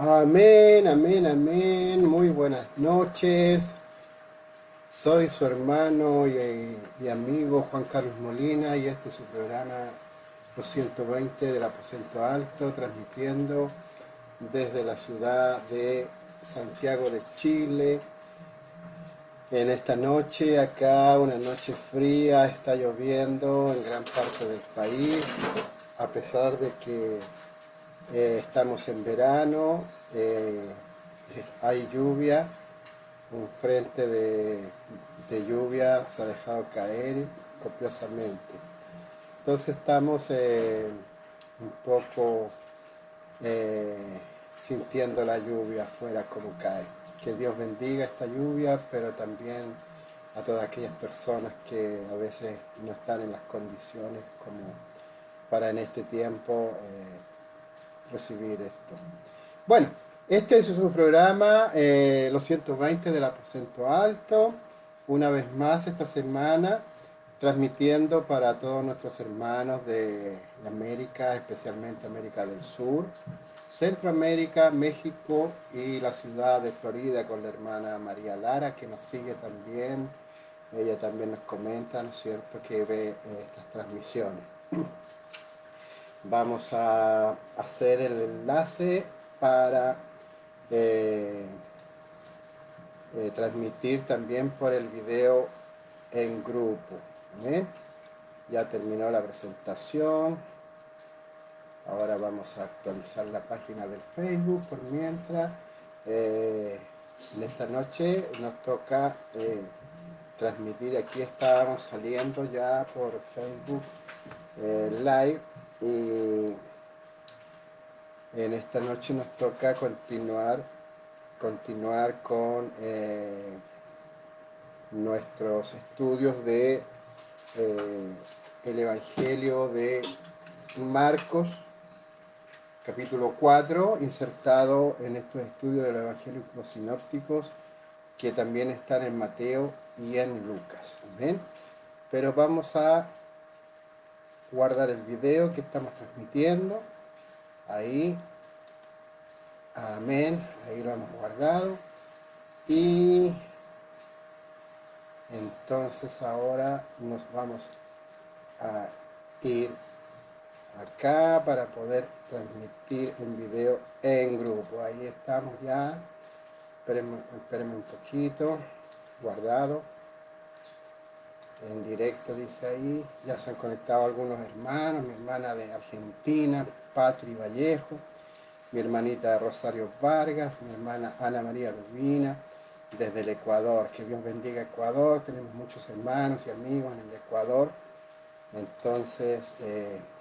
Amén, amén, amén. Muy buenas noches. Soy su hermano y amigo Juan Carlos Molina y este es su programa Los 120 del Aposento Alto, transmitiendo desde la ciudad de Santiago de Chile. En esta noche, acá una noche fría, está lloviendo en gran parte del país, a pesar de que estamos en verano, hay lluvia, un frente de lluvia se ha dejado caer copiosamente. Entonces estamos un poco eh, sintiendo la lluvia afuera como cae. Que Dios bendiga esta lluvia, pero también a todas aquellas personas que a veces no están en las condiciones como para en este tiempo recibir esto. Bueno, este es su programa, los 120 del Aposento Alto, una vez más esta semana, transmitiendo para todos nuestros hermanos de América, especialmente América del Sur, Centroamérica, México y la ciudad de Florida con la hermana María Lara, que nos sigue también. Ella también nos comenta, ¿no es cierto?, que ve estas transmisiones. Vamos a hacer el enlace para eh, transmitir también por el video en grupo. ¿Eh? Ya terminó la presentación. Ahora vamos a actualizar la página del Facebook por mientras. En esta noche nos toca transmitir. Aquí estábamos saliendo ya por Facebook Live y en esta noche nos toca continuar con nuestros estudios de el Evangelio de Marcos, capítulo 4, insertado en estos estudios de los Evangelios sinópticos, que también están en Mateo y en Lucas. ¿Amén? Pero vamos a guardar el video que estamos transmitiendo. Ahí. Amén. Ahí lo hemos guardado. Y entonces ahora nos vamos a ir acá para poder transmitir un video en grupo. Ahí estamos ya. Espérenme un poquito. Guardado. En directo dice ahí. Ya se han conectado algunos hermanos. Mi hermana de Argentina, Patri Vallejo. Mi hermanita de Rosario Vargas. Mi hermana Ana María Rubina. Desde el Ecuador. Que Dios bendiga Ecuador. Tenemos muchos hermanos y amigos en el Ecuador. Entonces,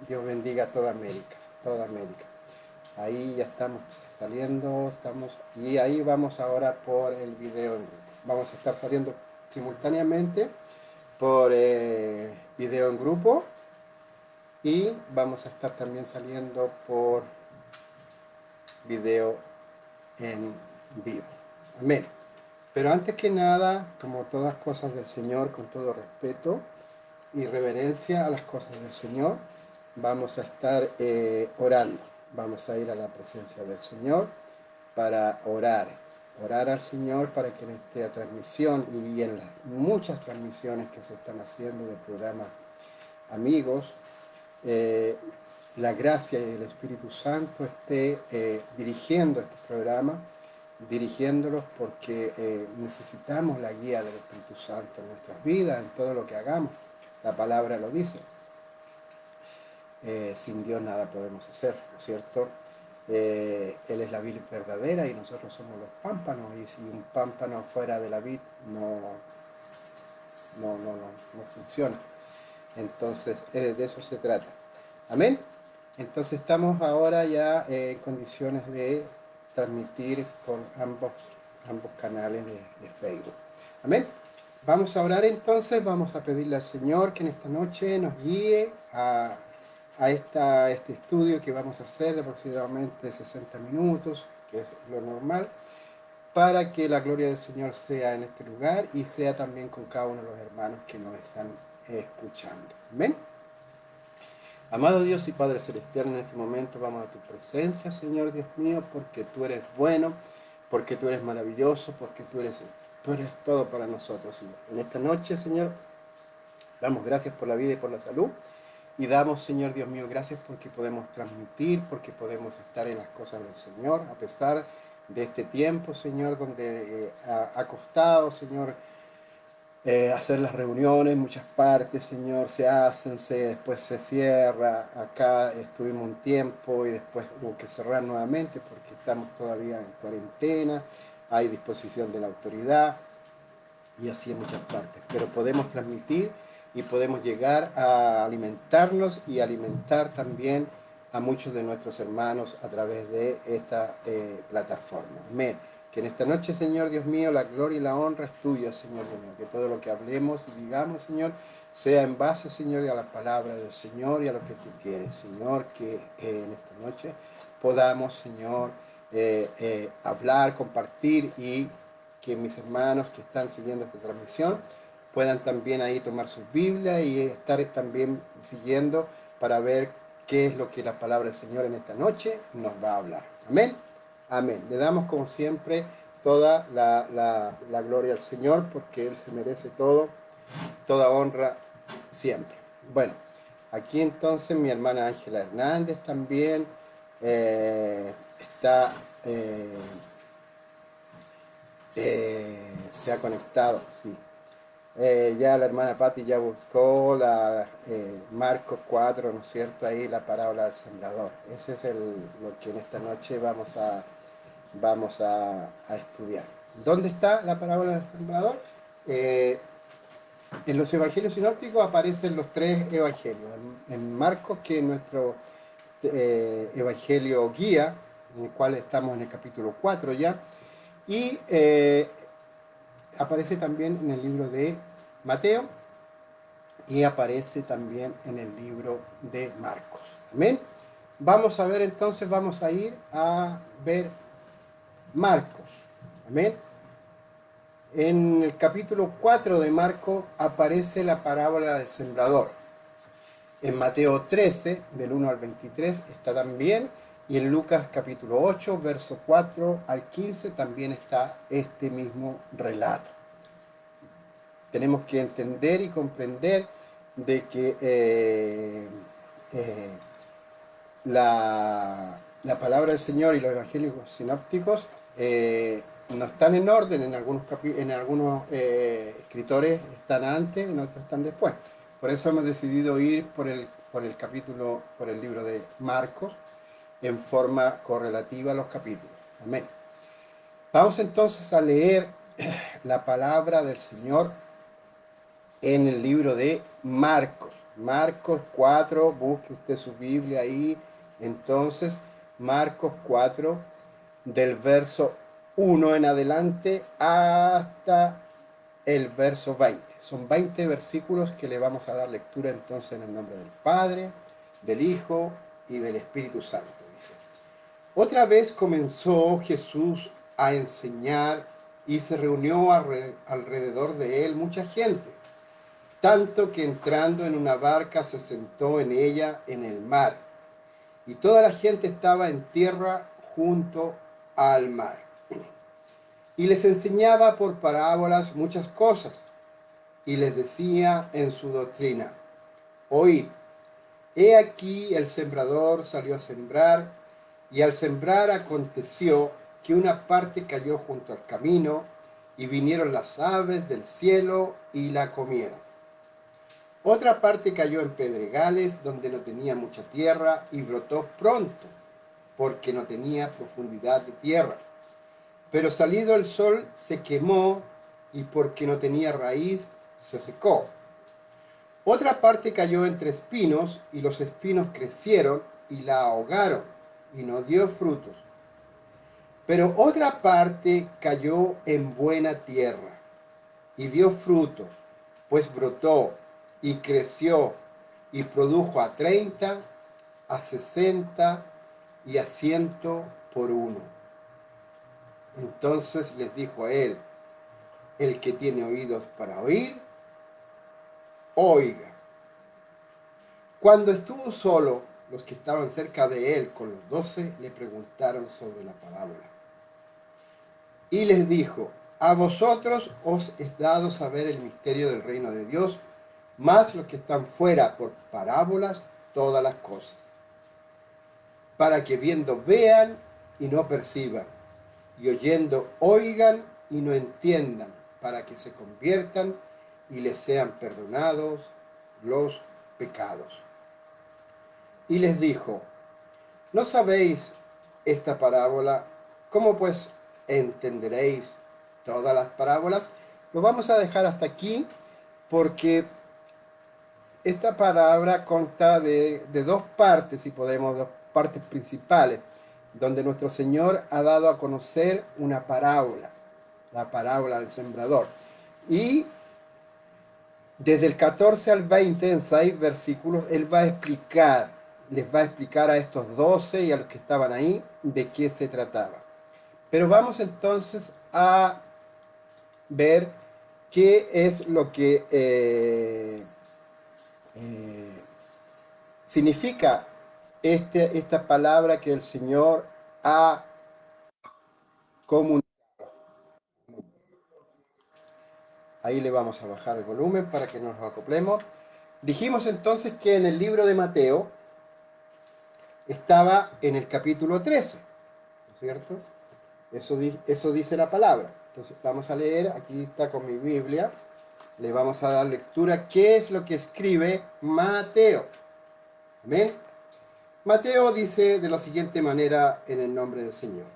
Dios bendiga a toda América, toda América. Ahí ya estamos saliendo, y ahí vamos ahora por el video en grupo. Vamos a estar saliendo simultáneamente por video en grupo y vamos a estar también saliendo por video en vivo. Amén. Pero antes que nada, como todas cosas del Señor, con todo respeto y reverencia a las cosas del Señor, vamos a estar orando. Vamos a ir a la presencia del Señor para orar. Orar al Señor para que en esta transmisión y en las muchas transmisiones que se están haciendo de programas amigos, la gracia y el Espíritu Santo esté dirigiendo este programa, dirigiéndolos porque necesitamos la guía del Espíritu Santo en nuestras vidas, en todo lo que hagamos. La palabra lo dice. Sin Dios nada podemos hacer, ¿no es cierto? Él es la vid verdadera y nosotros somos los pámpanos, y si un pámpano fuera de la vid no funciona. Entonces, de eso se trata. Amén. Entonces estamos ahora ya en condiciones de transmitir por ambos canales de Facebook. Amén. Vamos a orar entonces, vamos a pedirle al Señor que en esta noche nos guíe a este estudio que vamos a hacer de aproximadamente 60 minutos, que es lo normal, para que la gloria del Señor sea en este lugar y sea también con cada uno de los hermanos que nos están escuchando. Amén. Amado Dios y Padre Celestial, en este momento vamos a tu presencia, Señor Dios mío, porque tú eres bueno, porque tú eres maravilloso, porque tú eres todo para nosotros, Señor. En esta noche, Señor, damos gracias por la vida y por la salud. Y damos, Señor Dios mío, gracias porque podemos transmitir, porque podemos estar en las cosas del Señor, a pesar de este tiempo, Señor, donde ha costado, Señor, hacer las reuniones, muchas partes, Señor, se hacen, después se cierra. Acá estuvimos un tiempo y después hubo que cerrar nuevamente porque estamos todavía en cuarentena, hay disposición de la autoridad y así en muchas partes. Pero podemos transmitir y podemos llegar a alimentarnos y alimentar también a muchos de nuestros hermanos a través de esta plataforma. Amén. Que en esta noche, Señor Dios mío, la gloria y la honra es tuya, Señor Dios mío. Que todo lo que hablemos y digamos, Señor, sea en base, Señor, a la palabra del Señor y a lo que tú quieres, Señor. Que en esta noche podamos, Señor, hablar, compartir y que mis hermanos que están siguiendo esta transmisión puedan también ahí tomar sus Biblias y estar también siguiendo para ver qué es lo que la palabra del Señor en esta noche nos va a hablar. Amén. Amén. Le damos como siempre toda la gloria al Señor porque Él se merece todo, toda honra siempre. Bueno, aquí entonces mi hermana Ángela Hernández también está... se ha conectado, sí. Ya la hermana Patti ya buscó Marcos 4, ¿no es cierto? Ahí la parábola del sembrador. Ese es lo que en esta noche vamos a estudiar. ¿Dónde está la parábola del sembrador? En los evangelios sinópticos aparecen los tres evangelios. En Marcos, que es nuestro evangelio guía, en el cual estamos en el capítulo 4 ya, y aparece también en el libro de Mateo y aparece también en el libro de Marcos. Amén. Vamos a ver entonces, vamos a ir a ver Marcos. Amén. En el capítulo 4 de Marcos aparece la parábola del sembrador. En Mateo 13, del 1 al 23, está también. Y en Lucas capítulo 8, verso 4 al 15, también está este mismo relato. Tenemos que entender y comprender de que la palabra del Señor y los evangelios sinópticos no están en orden, en algunos escritores están antes, en otros están después. Por eso hemos decidido ir por el capítulo, por el libro de Marcos, en forma correlativa a los capítulos. Amén. Vamos entonces a leer la palabra del Señor en el libro de Marcos. Marcos 4, busque usted su Biblia ahí. Entonces, Marcos 4, del verso 1 en adelante hasta el verso 20. Son 20 versículos que le vamos a dar lectura entonces en el nombre del Padre, del Hijo y del Espíritu Santo. Dice: otra vez comenzó Jesús a enseñar y se reunió alrededor de él mucha gente, tanto que entrando en una barca se sentó en ella en el mar, y toda la gente estaba en tierra junto al mar. Y les enseñaba por parábolas muchas cosas, y les decía en su doctrina: oíd, he aquí el sembrador salió a sembrar, y al sembrar aconteció que una parte cayó junto al camino, y vinieron las aves del cielo y la comieron. Otra parte cayó en pedregales donde no tenía mucha tierra y brotó pronto, porque no tenía profundidad de tierra. Pero salido el sol se quemó y porque no tenía raíz se secó. Otra parte cayó entre espinos y los espinos crecieron y la ahogaron y no dio frutos. Pero otra parte cayó en buena tierra y dio fruto, pues brotó y creció y produjo a 30, a 60 y a 100 por uno. Entonces les dijo a él: el que tiene oídos para oír, oiga. Cuando estuvo solo, los que estaban cerca de él con los 12 le preguntaron sobre la parábola. Y les dijo, a vosotros os es dado saber el misterio del reino de Dios, más los que están fuera por parábolas todas las cosas, para que viendo vean y no perciban, y oyendo oigan y no entiendan, para que se conviertan y les sean perdonados los pecados. Y les dijo, ¿no sabéis esta parábola? ¿Cómo pues entenderéis todas las parábolas? Lo vamos a dejar hasta aquí porque esta palabra consta de dos partes, si podemos, dos partes principales, donde nuestro Señor ha dado a conocer una parábola, la parábola del sembrador. Y desde el 14 al 20, en 6 versículos, Él va a explicar, les va a explicar a estos 12 y a los que estaban ahí de qué se trataba. Pero vamos entonces a ver qué es lo que significa esta palabra que el Señor ha comunicado. Ahí le vamos a bajar el volumen para que nos acoplemos. Dijimos entonces que en el libro de Mateo estaba en el capítulo 13, ¿no es cierto? Eso dice la palabra. Entonces vamos a leer, aquí está con mi Biblia, le vamos a dar lectura. ¿Qué es lo que escribe Mateo? Amén. Mateo dice de la siguiente manera en el nombre del Señor.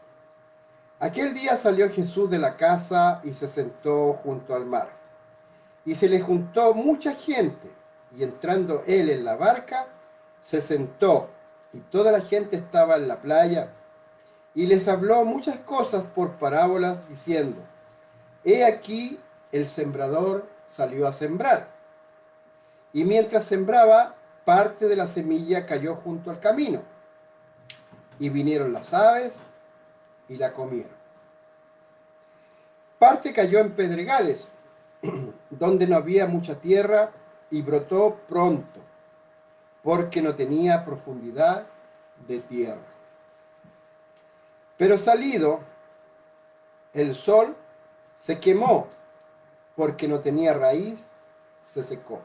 Aquel día salió Jesús de la casa y se sentó junto al mar. Y se le juntó mucha gente, y entrando él en la barca, se sentó, y toda la gente estaba en la playa, y les habló muchas cosas por parábolas, diciendo, he aquí el sembrador salió a sembrar. Y mientras sembraba, parte de la semilla cayó junto al camino, y vinieron las aves y la comieron. Parte cayó en pedregales, donde no había mucha tierra, y brotó pronto, porque no tenía profundidad de tierra. Pero salido el sol, se quemó, porque no tenía raíz, se secó.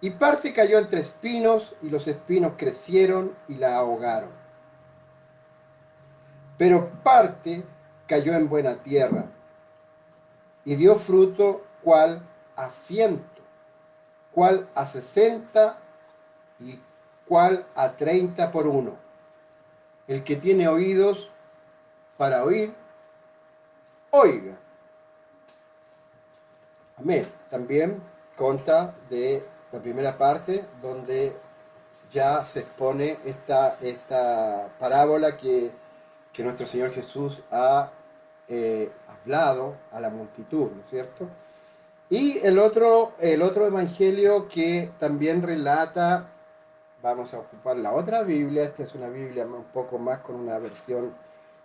Y parte cayó entre espinos, y los espinos crecieron y la ahogaron. Pero parte cayó en buena tierra, y dio fruto cual a 100, cual a 60 y cual a 30 por uno. El que tiene oídos para oír, oiga. Amén. También consta de la primera parte donde ya se expone esta parábola que nuestro Señor Jesús ha hablado a la multitud, ¿no es cierto? Y el otro evangelio que también relata, vamos a ocupar la otra Biblia, esta es una Biblia un poco más con una versión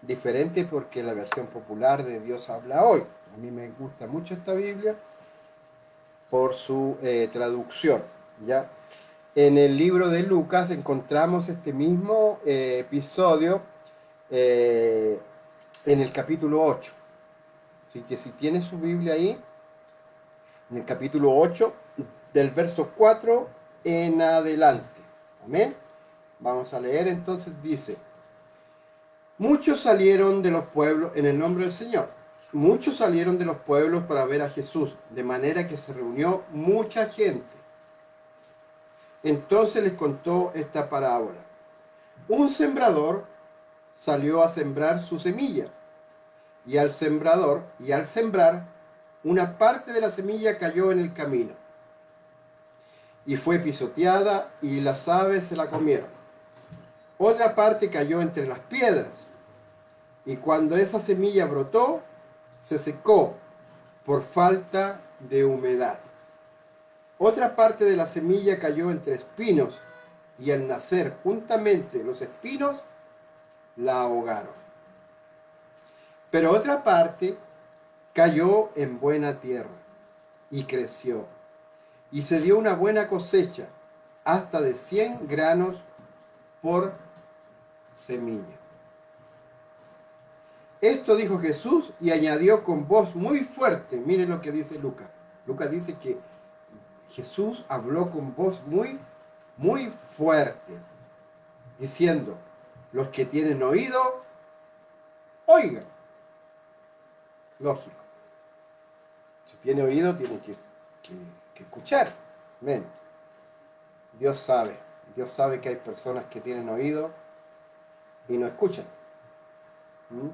diferente porque la versión popular de Dios habla hoy. A mí me gusta mucho esta Biblia por su traducción, ¿ya? En el libro de Lucas encontramos este mismo episodio en el capítulo 8. Así que si tiene su Biblia ahí, en el capítulo 8, del verso 4 en adelante. Amén. Vamos a leer entonces, dice, muchos salieron de los pueblos, en el nombre del Señor, muchos salieron de los pueblos para ver a Jesús, de manera que se reunió mucha gente. Entonces les contó esta parábola. Un sembrador salió a sembrar su semilla, y al sembrar, una parte de la semilla cayó en el camino, y fue pisoteada, y las aves se la comieron. Otra parte cayó entre las piedras, y cuando esa semilla brotó, se secó por falta de humedad. Otra parte de la semilla cayó entre espinos, y al nacer juntamente los espinos, la ahogaron. Pero otra parte cayó en buena tierra, y creció, y se dio una buena cosecha, hasta de 100 granos por semilla. Esto dijo Jesús y añadió con voz muy fuerte. Miren lo que dice Lucas. Lucas dice que Jesús habló con voz muy fuerte, diciendo: los que tienen oído, oigan. Lógico. Si tiene oído, tiene que escuchar. Amén. Dios sabe que hay personas que tienen oído y no escuchan. ¿Mm?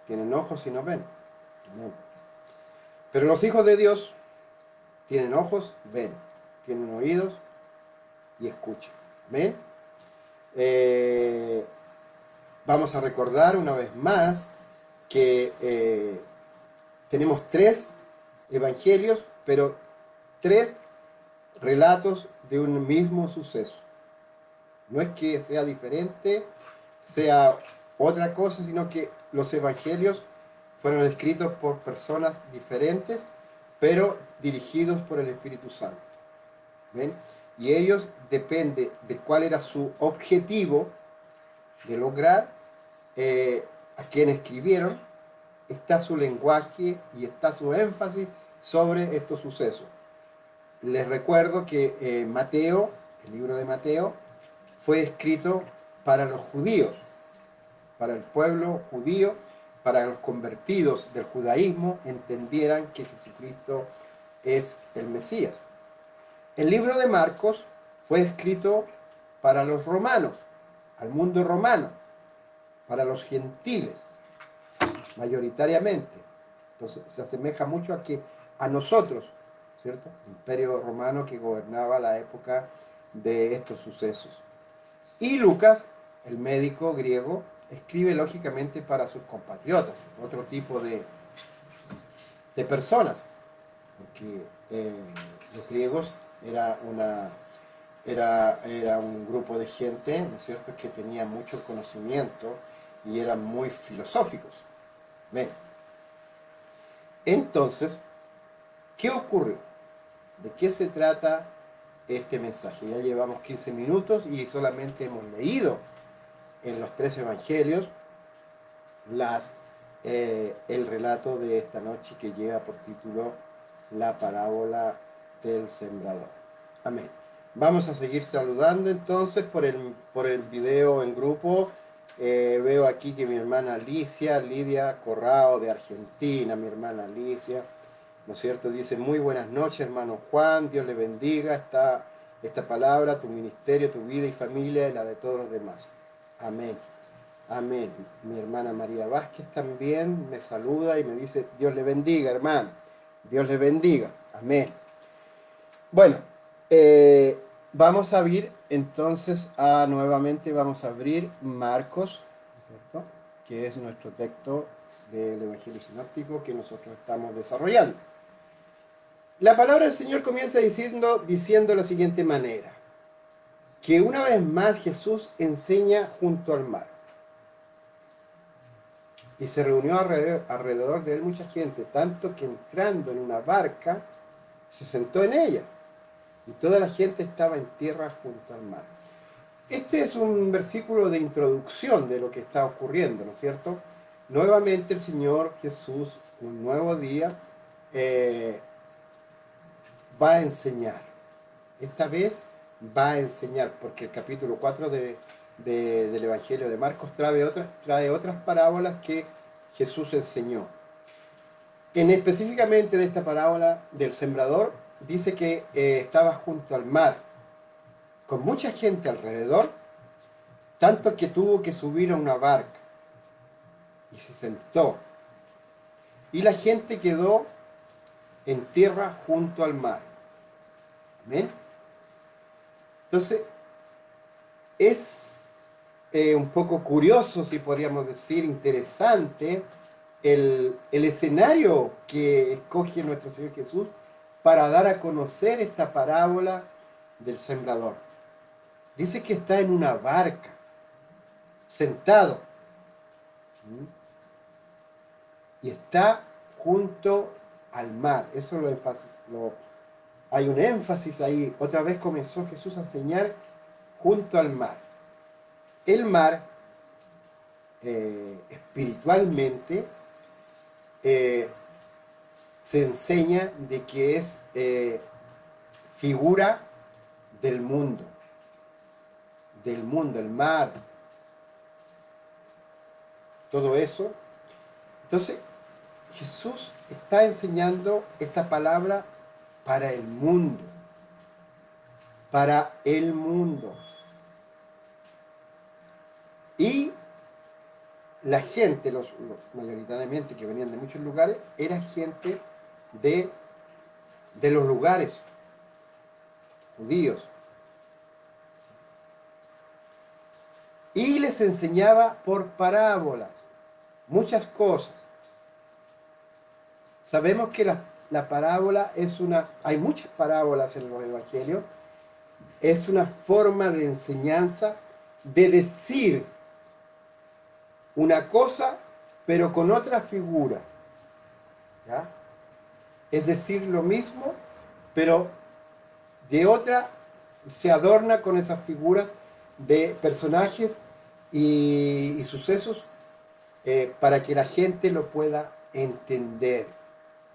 Tienen ojos y no ven. Amén. Pero los hijos de Dios tienen ojos, ven. Tienen oídos y escuchan. Amén. Vamos a recordar una vez más que tenemos 3 evangelios, pero 3 relatos de un mismo suceso. No es que sea diferente, sea otra cosa, sino que los evangelios fueron escritos por personas diferentes, pero dirigidos por el Espíritu Santo. ¿Ven? Y ellos, depende de cuál era su objetivo de lograr, a quien escribieron, está su lenguaje y está su énfasis sobre estos sucesos. Les recuerdo que Mateo, el libro de Mateo, fue escrito para los judíos, para el pueblo judío, para los convertidos del judaísmo entendieran que Jesucristo es el Mesías. El libro de Marcos fue escrito para los romanos, al mundo romano, para los gentiles, mayoritariamente. Entonces se asemeja mucho a nosotros, ¿cierto? El imperio romano que gobernaba la época de estos sucesos. Y Lucas, el médico griego, escribe lógicamente para sus compatriotas, otro tipo de personas, porque los griegos era un grupo de gente, ¿no es cierto?, que tenía mucho conocimiento y eran muy filosóficos. ¿Ven? Entonces, ¿qué ocurrió? ¿De qué se trata este mensaje? Ya llevamos 15 minutos y solamente hemos leído en los 3 evangelios el relato de esta noche, que lleva por título La parábola del sembrador. Amén. Vamos a seguir saludando entonces por el video en grupo. Veo aquí que mi hermana Lidia Corrao de Argentina, mi hermana Alicia, ¿no es cierto?, dice: muy buenas noches, hermano Juan, Dios le bendiga esta palabra, tu ministerio, tu vida y familia y la de todos los demás. Amén. Amén. Mi hermana María Vázquez también me saluda y me dice: Dios le bendiga, hermano. Dios le bendiga. Amén. Bueno, vamos a abrir entonces, nuevamente vamos a abrir Marcos, ¿cierto?, que es nuestro texto del Evangelio Sinóptico que nosotros estamos desarrollando. La palabra del Señor comienza diciendo de la siguiente manera: que una vez más Jesús enseña junto al mar. Y se reunió alrededor de él mucha gente, tanto que entrando en una barca, se sentó en ella. Y toda la gente estaba en tierra junto al mar. Este es un versículo de introducción de lo que está ocurriendo, ¿no es cierto? Nuevamente el Señor Jesús, un nuevo día, va a enseñar. Esta vez va a enseñar, porque el capítulo 4 del Evangelio de Marcos trae otras parábolas que Jesús enseñó. Específicamente de esta parábola del sembrador, dice que estaba junto al mar, con mucha gente alrededor, tanto que tuvo que subir a una barca, y se sentó. Y la gente quedó en tierra junto al mar. ¿Amén? Entonces, es un poco curioso, si podríamos decir, interesante, el escenario que escoge nuestro Señor Jesús para dar a conocer esta parábola del sembrador. Dice que está en una barca, sentado, y está junto al mar. Eso lo hay un énfasis ahí. Otra vez comenzó Jesús a enseñar junto al mar. El mar, espiritualmente, eh, se enseña de que es figura del mundo, el mar, todo eso. Entonces, Jesús está enseñando esta palabra para el mundo, para el mundo. Y la gente, mayoritariamente que venían de muchos lugares, era gente de los lugares judíos. Y les enseñaba por parábolas muchas cosas. Sabemos que la parábola es hay muchas parábolas en los evangelios, es una forma de enseñanza de decir una cosa, pero con otra figura. ¿Ya? Es decir, lo mismo, pero de otra se adorna con esas figuras de personajes y sucesos para que la gente lo pueda entender.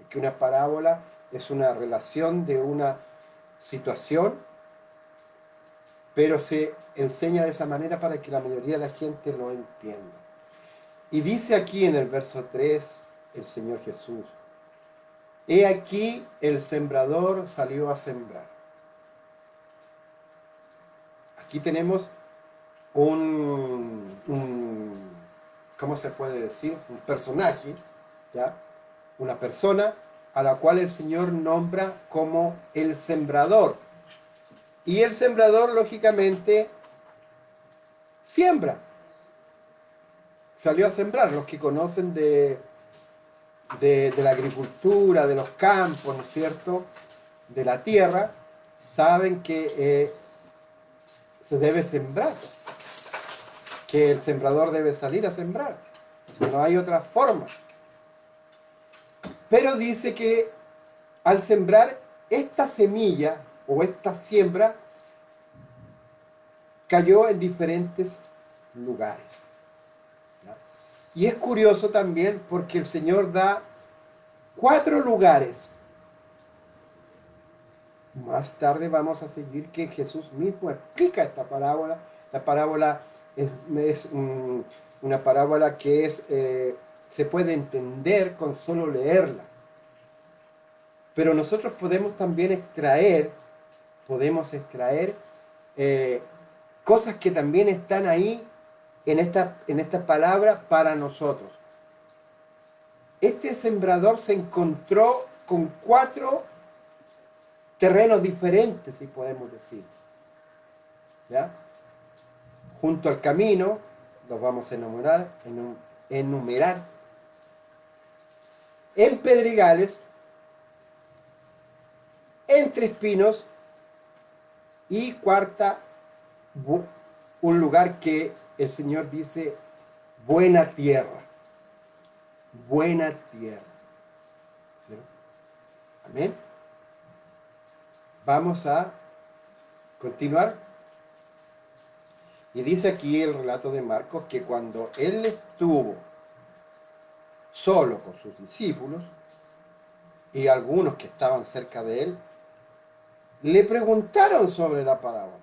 Que una parábola es una relación de una situación, pero se enseña de esa manera para que la mayoría de la gente lo entienda. Y dice aquí en el verso 3 el Señor Jesús: he aquí el sembrador salió a sembrar. Aquí tenemos ¿cómo se puede decir? Un personaje, ¿ya? Una persona a la cual el Señor nombra como el sembrador. Y el sembrador, lógicamente, siembra. Salió a sembrar. Los que conocen de la agricultura, de los campos, ¿no es cierto?, de la tierra, saben que se debe sembrar, que el sembrador debe salir a sembrar. No hay otra forma. Pero dice que al sembrar esta semilla o esta siembra cayó en diferentes lugares. ¿Ya? Y es curioso también porque el Señor da 4 lugares. Más tarde vamos a seguir que Jesús mismo explica esta parábola. La parábola es una parábola que se puede entender con solo leerla. Pero nosotros podemos también extraer cosas que también están ahí en esta palabra para nosotros. Este sembrador se encontró con 4 terrenos diferentes, si podemos decir. ¿Ya? Junto al camino, los vamos a enumerar. En pedregales, entre espinos y cuarta, un lugar que el Señor dice buena tierra. Buena tierra. ¿Sí? Amén. Vamos a continuar. Y dice aquí el relato de Marcos que cuando él estuvo solo con sus discípulos y algunos que estaban cerca de él, le preguntaron sobre la parábola.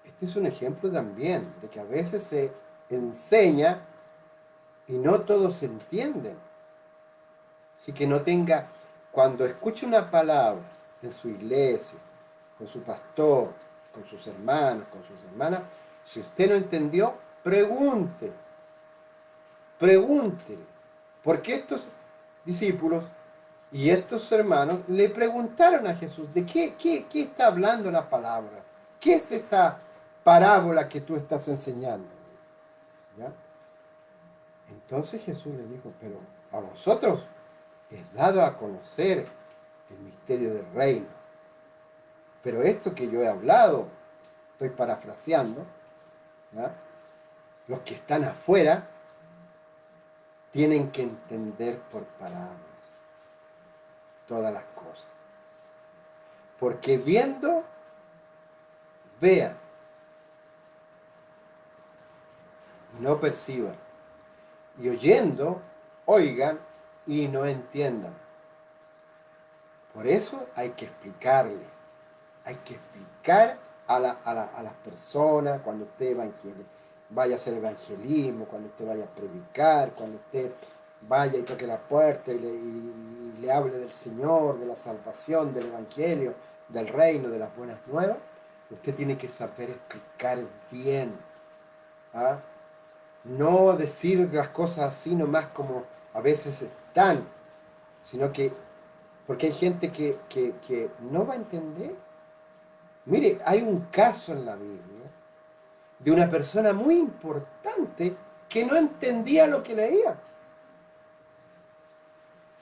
Este es un ejemplo también de que a veces se enseña y no todos se entienden. Así que cuando escuche una palabra en su iglesia, con su pastor, con sus hermanos, con sus hermanas, si usted no entendió, pregúntele. Porque estos discípulos y estos hermanos le preguntaron a Jesús, ¿de qué está hablando la palabra? ¿Qué es esta parábola que tú estás enseñando? ¿Ya? Entonces Jesús le dijo, pero a vosotros es dado a conocer el misterio del reino. Pero esto que yo he hablado, estoy parafraseando, ¿ya? Los que están afuera tienen que entender por parábolas. todas las cosas. Porque viendo, vean, y no perciban. Y oyendo, oigan y no entiendan. Por eso hay que explicarle. Hay que explicar a las personas cuando usted vaya a hacer evangelismo, cuando usted vaya a predicar, cuando usted vaya y toque la puerta y le hable del Señor, de la salvación, del evangelio, del reino, de las buenas nuevas. Usted tiene que saber explicar bien. ¿Ah? No decir las cosas así nomás como a veces están, sino que, porque hay gente que no va a entender. Mire, hay un caso en la Biblia de una persona muy importante que no entendía lo que leía.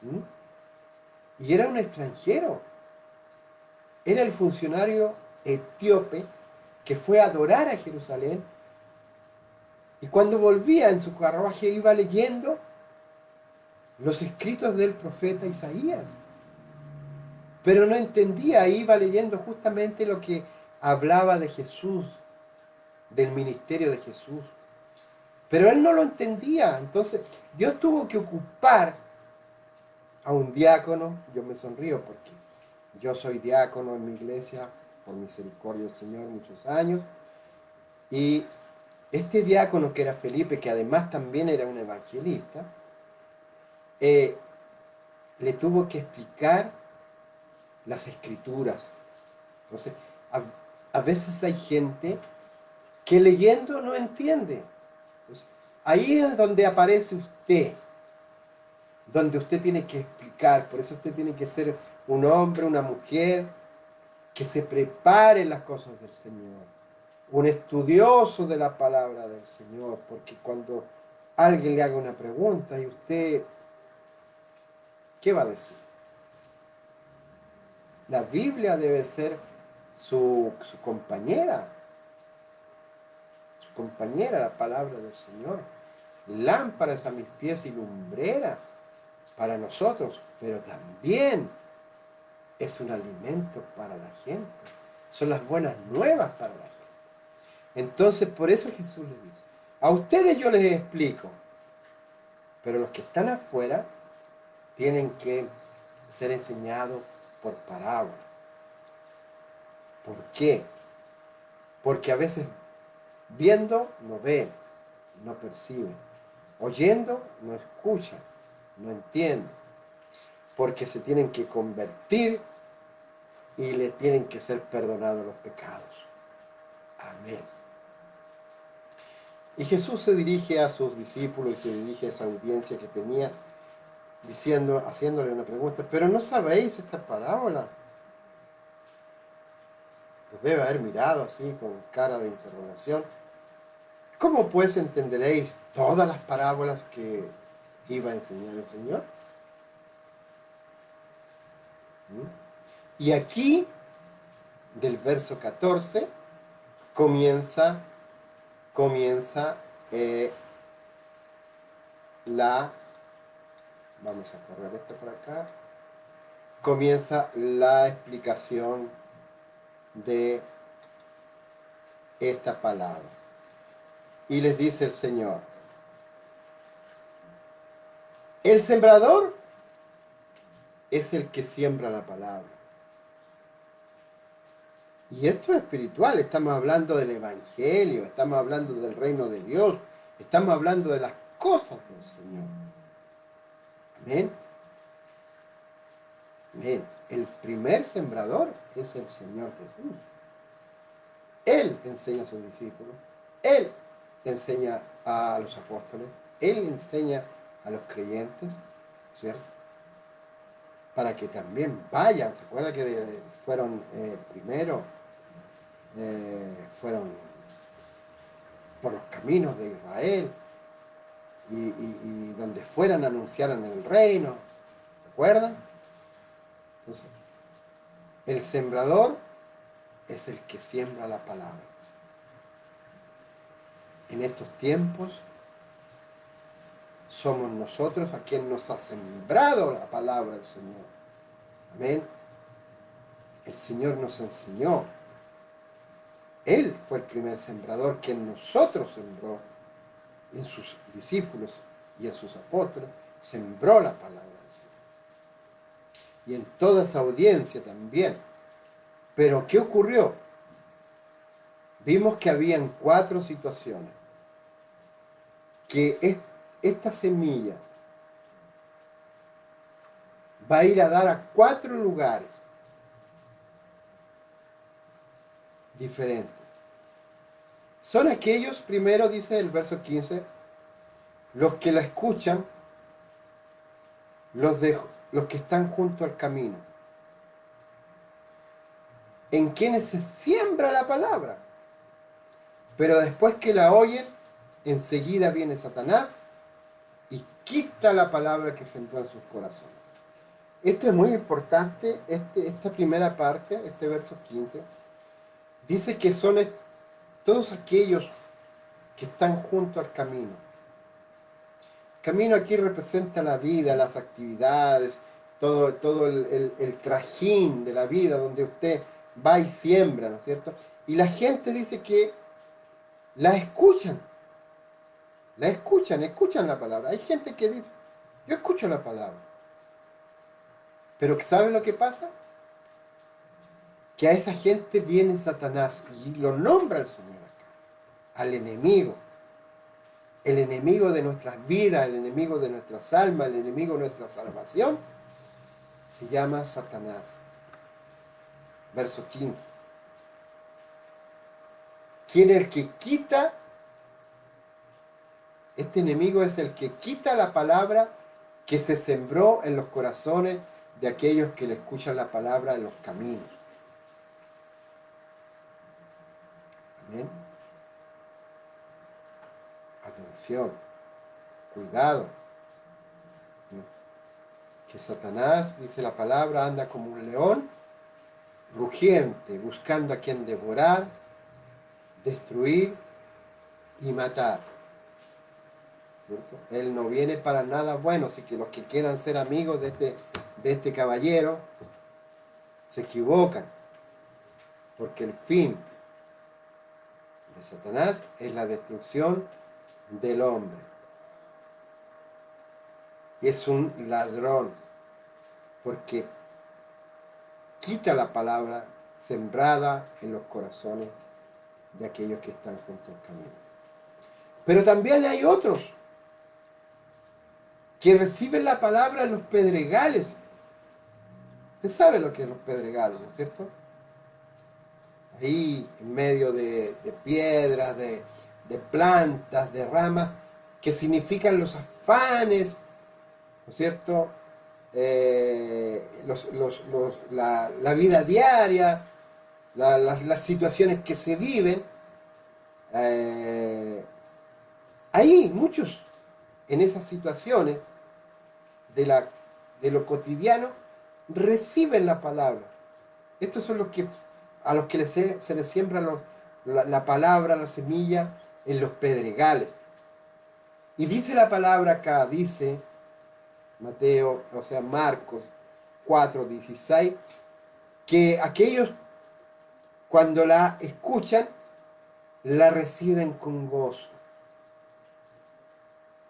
¿Mm? Y era un extranjero. Era el funcionario etíope que fue a adorar a Jerusalén. Y cuando volvía en su carruaje iba leyendo los escritos del profeta Isaías. Pero no entendía, iba leyendo justamente lo que hablaba de Jesús, del ministerio de Jesús. Pero él no lo entendía. Entonces Dios tuvo que ocupar a un diácono. Yo me sonrío porque yo soy diácono en mi iglesia, por misericordia del Señor, muchos años. Y este diácono que era Felipe, que además también era un evangelista, le tuvo que explicar las escrituras. Entonces, a veces hay gente que leyendo no entiende. Entonces, ahí es donde aparece usted, donde usted tiene que explicar. Por eso usted tiene que ser un hombre, una mujer, que se prepare en las cosas del Señor, un estudioso de la palabra del Señor, porque cuando alguien le haga una pregunta y usted, ¿qué va a decir? La Biblia debe ser su compañera, la palabra del Señor. Lámparas a mis pies y lumbrera para nosotros, pero también es un alimento para la gente. Son las buenas nuevas para la gente. Entonces, por eso Jesús les dice, a ustedes yo les explico, pero los que están afuera tienen que ser enseñados por parábolas. ¿Por qué? Porque a veces viendo no ven, no perciben. Oyendo no escuchan, no entienden. Porque se tienen que convertir y le tienen que ser perdonados los pecados. Amén. Y Jesús se dirige a sus discípulos y se dirige a esa audiencia que tenía, diciendo, haciéndole una pregunta, pero ¿no sabéis esta parábola? Los debe haber mirado así con cara de interrogación. ¿Cómo pues entenderéis todas las parábolas que iba a enseñar el Señor? ¿Mm? Y aquí, del verso 14, comienza vamos a correr esto por acá, comienza la explicación de esta palabra. Y les dice el Señor, el sembrador es el que siembra la palabra. Y esto es espiritual, estamos hablando del Evangelio, estamos hablando del reino de Dios, estamos hablando de las cosas del Señor. Amén. Amén. El primer sembrador es el Señor Jesús. Él enseña a sus discípulos, Él enseña a los apóstoles, Él enseña a los creyentes, ¿cierto? Para que también vayan. ¿Se acuerda que fueron primero? Fueron por los caminos de Israel y donde fueran anunciaran el reino. ¿Recuerdan? Entonces, el sembrador es el que siembra la palabra. En estos tiempos somos nosotros a quien nos ha sembrado la palabra del Señor. Amén. El Señor nos enseñó. Él fue el primer sembrador que en nosotros sembró, en sus discípulos y en sus apóstoles, sembró la palabra del Señor. Y en toda esa audiencia también. Pero ¿qué ocurrió? Vimos que habían 4 situaciones. Que esta semilla va a ir a dar a 4 lugares diferentes. Son aquellos, primero dice el verso 15, los que la escuchan, los que están junto al camino, en quienes se siembra la palabra. Pero después que la oyen, enseguida viene Satanás y quita la palabra que sembró en sus corazones. Esto es muy importante, esta primera parte, este verso 15, dice que son todos aquellos que están junto al camino. Camino aquí representa la vida, las actividades, todo el trajín de la vida donde usted va y siembra, ¿no es cierto? Y la gente dice que la escuchan la palabra. Hay gente que dice, yo escucho la palabra. Pero ¿sabe lo que pasa? Que a esa gente viene Satanás y lo nombra el Señor acá, al enemigo. El enemigo de nuestras vidas, el enemigo de nuestras almas, el enemigo de nuestra salvación, se llama Satanás. Verso 15. ¿Quién es el que quita? Este enemigo es el que quita la palabra que se sembró en los corazones de aquellos que le escuchan la palabra en los caminos. Amén. Atención, cuidado. Que Satanás, dice la palabra, anda como un león rugiente, buscando a quien devorar, destruir y matar. ¿Cierto? Él no viene para nada bueno, así que los que quieran ser amigos de este caballero se equivocan, porque el fin de Satanás es la destrucción del hombre. Y es un ladrón, porque quita la palabra sembrada en los corazones de aquellos que están junto al camino. Pero también hay otros que reciben la palabra en los pedregales. Usted sabe lo que es los pedregales, ¿no es cierto? Ahí en medio de piedras, de plantas, de ramas, que significan los afanes, ¿no es cierto? La vida diaria, las situaciones que se viven. Hay muchos en esas situaciones de lo cotidiano reciben la palabra. Estos son a los que se les siembra la palabra, la semilla en los pedregales. Y dice la palabra acá, dice Mateo, o sea Marcos 4:16, que aquellos cuando la escuchan, la reciben con gozo.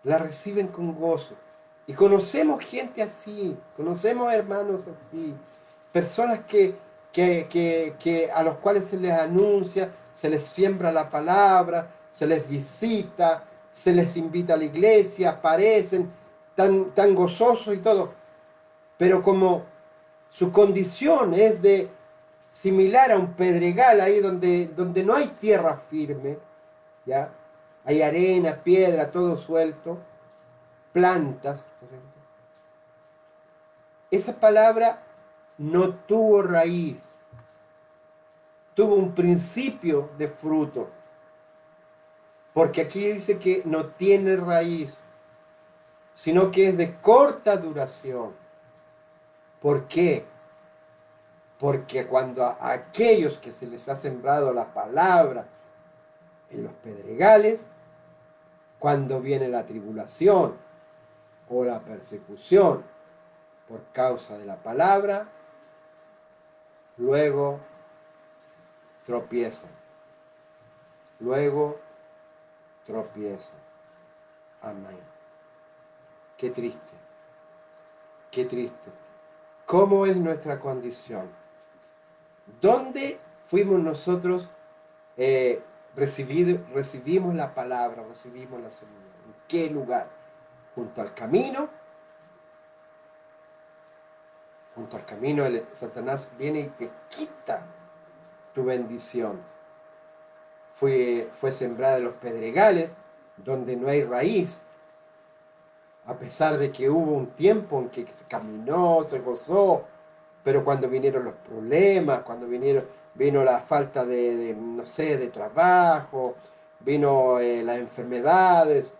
La reciben con gozo. Y conocemos gente así, conocemos hermanos así, personas que a los cuales se les anuncia, se les siembra la palabra, se les visita, se les invita a la iglesia, aparecen tan gozosos y todo. Pero como su condición es similar a un pedregal, ahí donde no hay tierra firme, ¿ya? Hay arena, piedra, todo suelto, plantas. Esa palabra no tuvo raíz, tuvo un principio de fruto, porque aquí dice que no tiene raíz, sino que es de corta duración. ¿Por qué? Porque cuando a aquellos que se les ha sembrado la palabra en los pedregales, cuando viene la tribulación o la persecución por causa de la palabra, luego tropiezan, luego tropiezan. Amén. Qué triste, qué triste. ¿Cómo es nuestra condición? ¿Dónde fuimos nosotros, recibimos la palabra, recibimos la semilla? ¿En qué lugar? Junto al camino. Junto al camino, Satanás viene y te quita tu bendición. Fue sembrada en los pedregales, donde no hay raíz, a pesar de que hubo un tiempo en que se caminó, se gozó, pero cuando vinieron los problemas, cuando vino la falta no sé, de trabajo, vino las enfermedades,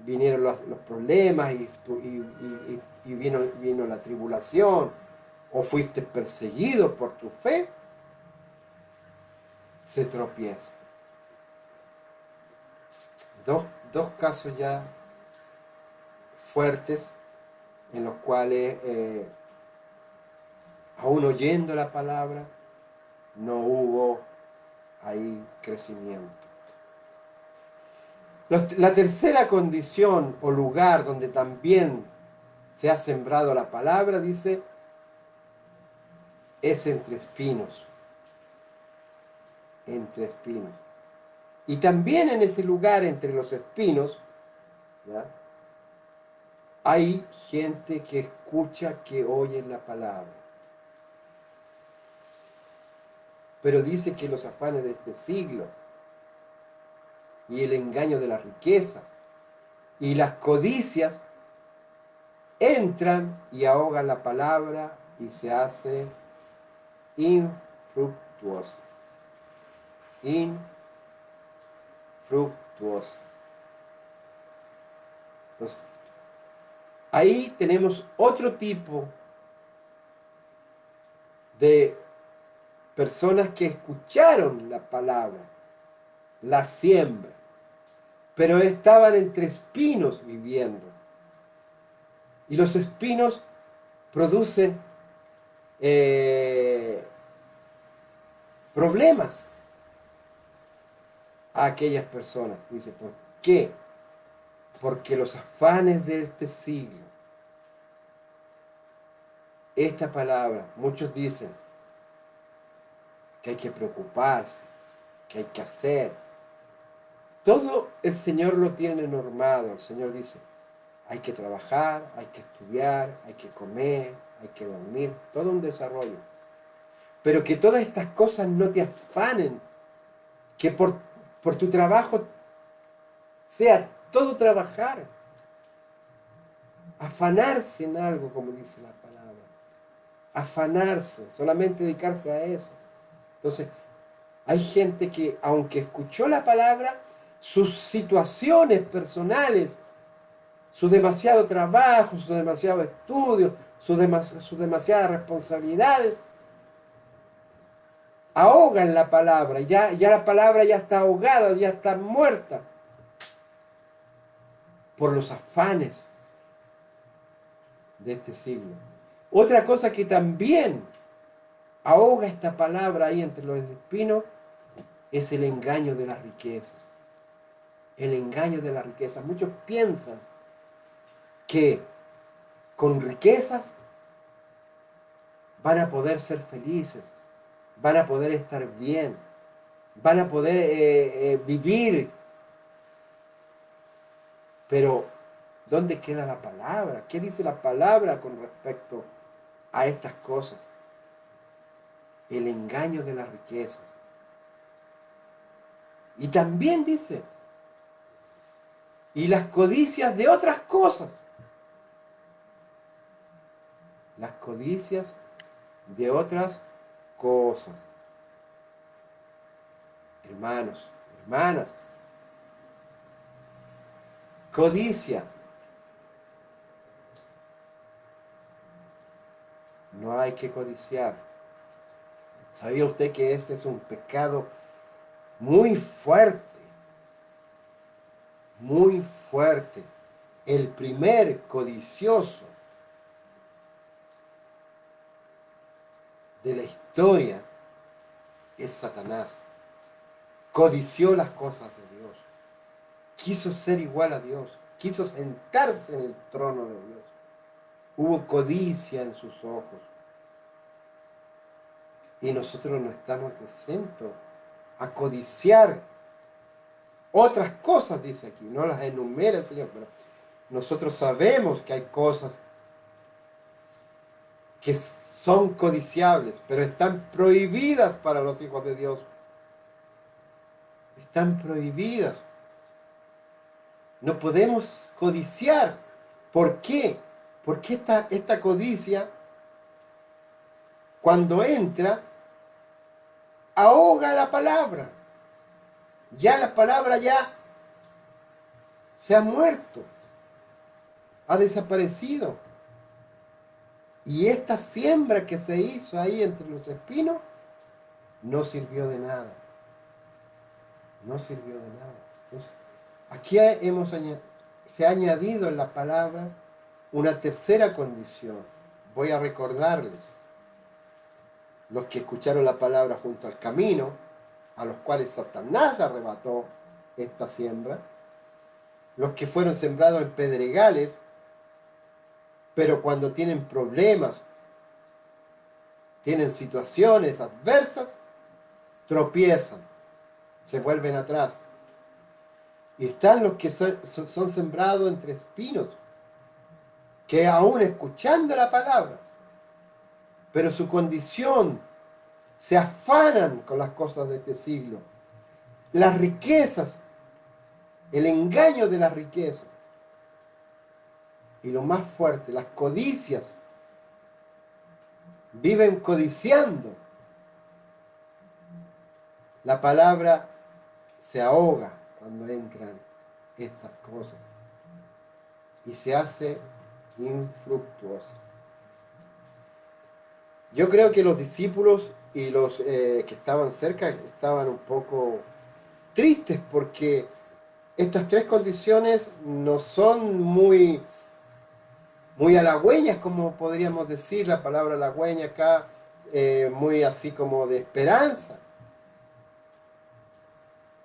vinieron los problemas y vino la tribulación, o fuiste perseguido por tu fe, se tropieza. Dos casos ya fuertes en los cuales, aún oyendo la palabra, no hubo ahí crecimiento. La tercera condición o lugar donde también se ha sembrado la palabra, dice, es entre espinos. Entre espinos. Y también en ese lugar, entre los espinos, ¿ya?, hay gente que escucha, que oye la palabra. Pero dice que los afanes de este siglo y el engaño de la riqueza y las codicias entran y ahogan la palabra y se hace infructuosa. Infructuosa. Entonces, ahí tenemos otro tipo de personas que escucharon la palabra, la siembra, pero estaban entre espinos viviendo. Y los espinos producen problemas a aquellas personas. Dice, ¿por qué? Porque los afanes de este siglo, esta palabra, muchos dicen que hay que preocuparse, que hay que hacer. Todo el Señor lo tiene normado. El Señor dice, hay que trabajar, hay que estudiar, hay que comer, hay que dormir, todo un desarrollo. Pero que todas estas cosas no te afanen, que por tu trabajo sea todo trabajar, afanarse en algo, como dice la palabra, afanarse, solamente dedicarse a eso. Entonces, hay gente que, aunque escuchó la palabra, sus situaciones personales, su demasiado trabajo, su demasiado estudio, sus demasiadas responsabilidades, ahogan la palabra, ya la palabra ya está ahogada, ya está muerta, por los afanes de este siglo. Otra cosa que también ahoga esta palabra ahí entre los espinos es el engaño de las riquezas. El engaño de las riquezas. Muchos piensan que con riquezas van a poder ser felices, van a poder estar bien, van a poder vivir. Pero, ¿dónde queda la palabra? ¿Qué dice la palabra con respecto a estas cosas? El engaño de la riqueza. Y también dice, y las codicias de otras cosas. Las codicias de otras cosas. Hermanos, hermanas, codicia. No hay que codiciar. ¿Sabía usted que este es un pecado muy fuerte? Muy fuerte. El primer codicioso de la historia es Satanás. Codició las cosas de Dios. Quiso ser igual a Dios. Quiso sentarse en el trono de Dios. Hubo codicia en sus ojos. Y nosotros no estamos exentos a codiciar otras cosas, dice aquí. No las enumera el Señor, pero nosotros sabemos que hay cosas que son codiciables, pero están prohibidas para los hijos de Dios. Están prohibidas. No podemos codiciar. ¿Por qué? Porque esta codicia, cuando entra, ahoga la palabra. Ya la palabra ya se ha muerto, ha desaparecido. Y esta siembra que se hizo ahí entre los espinos no sirvió de nada. No sirvió de nada. Entonces, aquí se ha añadido en la palabra una tercera condición. Voy a recordarles, los que escucharon la palabra junto al camino, a los cuales Satanás arrebató esta siembra, los que fueron sembrados en pedregales, pero cuando tienen problemas, tienen situaciones adversas, tropiezan, se vuelven atrás. Y están los que son sembrados entre espinos, que aún escuchando la palabra, pero su condición, se afanan con las cosas de este siglo. Las riquezas, el engaño de las riquezas. Y lo más fuerte, las codicias. Viven codiciando. La palabra se ahoga cuando entran estas cosas y se hace infructuosa. Yo creo que los discípulos y los que estaban cerca estaban un poco tristes porque estas tres condiciones no son muy halagüeñas, como podríamos decir la palabra halagüeña acá, muy así como de esperanza.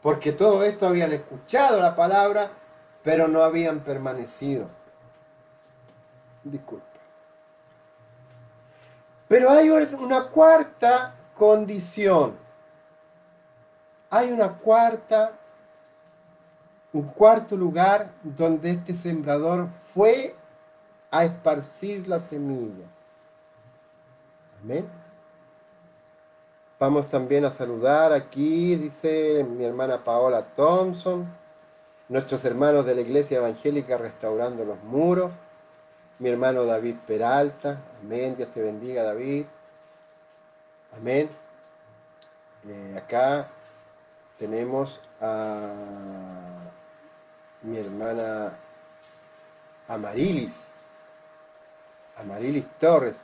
Porque todo esto habían escuchado la palabra, pero no habían permanecido. Disculpa. Pero hay una cuarta condición. Hay un cuarto lugar donde este sembrador fue a esparcir la semilla. Amén. Vamos también a saludar aquí, dice mi hermana Paola Thompson, nuestros hermanos de la Iglesia Evangélica Restaurando los Muros, mi hermano David Peralta, amén, Dios te bendiga David, amén. Acá tenemos a mi hermana Amarilis Torres,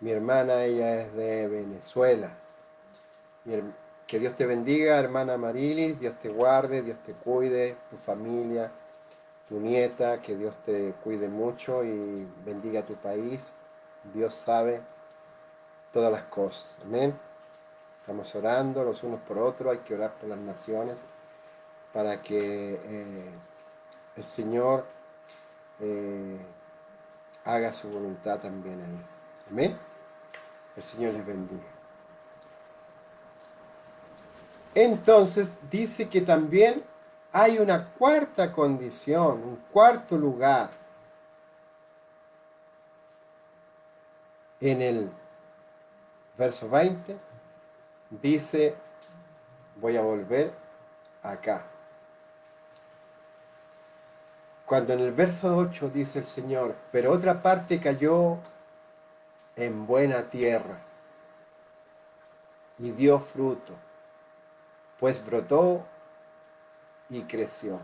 mi hermana, ella es de Venezuela. Que Dios te bendiga, hermana Amarilis, Dios te guarde, Dios te cuide, tu familia, tu nieta, que Dios te cuide mucho y bendiga tu país. Dios sabe todas las cosas. Amén. Estamos orando los unos por otros, hay que orar por las naciones para que el Señor haga su voluntad también ahí. Amén. El Señor les bendiga. Entonces dice que también hay una cuarta condición, un cuarto lugar en el verso 20. Dice, voy a volver acá. Cuando en el verso 8 dice el Señor, pero otra parte cayó en buena tierra y dio fruto, pues brotó y creció.